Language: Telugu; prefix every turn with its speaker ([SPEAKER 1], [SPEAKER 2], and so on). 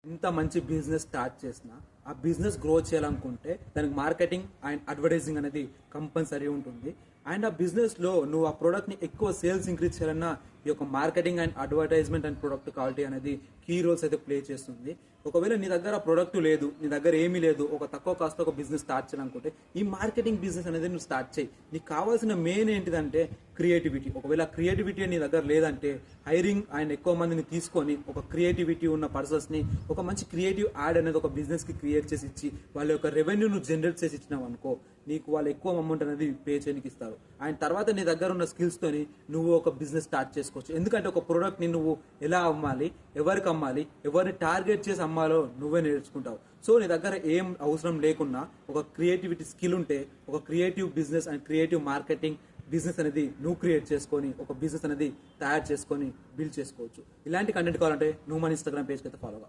[SPEAKER 1] ఇంత మంచి బిజినెస్ స్టార్ట్ చేసినా ఆ బిజినెస్ గ్రో చేయాలనుకుంటే దానికి మార్కెటింగ్ అండ్ అడ్వర్టైజింగ్ అనేది కంపల్సరీ ఉంటుంది. అండ్ ఆ బిజినెస్లో నువ్వు ఆ ప్రోడక్ట్ని ఎక్కువ సేల్స్ ఇంక్రీజ్ చేయాలన్నా ఈ యొక్క marketing and advertisement and product quality అనేది కీ రోల్స్ అయితే ప్లే చేస్తుంది. ఒకవేళ నీ దగ్గర ప్రొడక్ట్ లేదు, నీ దగ్గర ఏమీ లేదు, ఒక తక్కువ కాస్ట్ ఒక బిజినెస్ స్టార్ట్ చేయాలనుకుంటే ఈ మార్కెటింగ్ బిజినెస్ అనేది నువ్వు స్టార్ట్ చేయి. నీకు కావాల్సిన మెయిన్ ఏంటిదంటే క్రియేటివిటీ. ఒకవేళ క్రియేటివిటీ నీ దగ్గర లేదంటే హైరింగ్ అండ్ ఎక్కువ మందిని తీసుకొని ఒక క్రియేటివిటీ ఉన్న పర్సన్స్ని ఒక మంచి క్రియేటివ్ యాడ్ అనేది ఒక బిజినెస్కి క్రియేట్ చేసి ఇచ్చి వాళ్ళ యొక్క రెవెన్యూను జనరేట్ చేసి ఇచ్చినావు అనుకో, నీకు వాళ్ళు ఎక్కువ అమౌంట్ అనేది పే చేయడానికి ఇస్తారు. అండ్ తర్వాత నీ దగ్గర ఉన్న స్కిల్స్తోని నువ్వు ఒక బిజినెస్ స్టార్ట్ చేసుకోవచ్చు. ఎందుకంటే ఒక ప్రోడక్ట్ని నువ్వు ఎలా అమ్మాలి, ఎవరికి అమ్మాలి, ఎవరిని టార్గెట్ చేసి అమ్మాలో నువ్వే నేర్చుకుంటావు. సో నీ దగ్గర ఏం అవసరం లేకున్నా ఒక క్రియేటివిటీ స్కిల్ ఉంటే ఒక creative business and creative marketing business అనేది నువ్వు క్రియేట్ చేసుకొని ఒక బిజినెస్ అనేది తయారు చేసుకొని బిల్డ్ చేసుకోవచ్చు. ఇలాంటి కంటెంట్ కావాలంటే నువ్వు మన ఇన్స్టాగ్రామ్ పేజ్కి అయితే ఫాలో అవ్వాలి.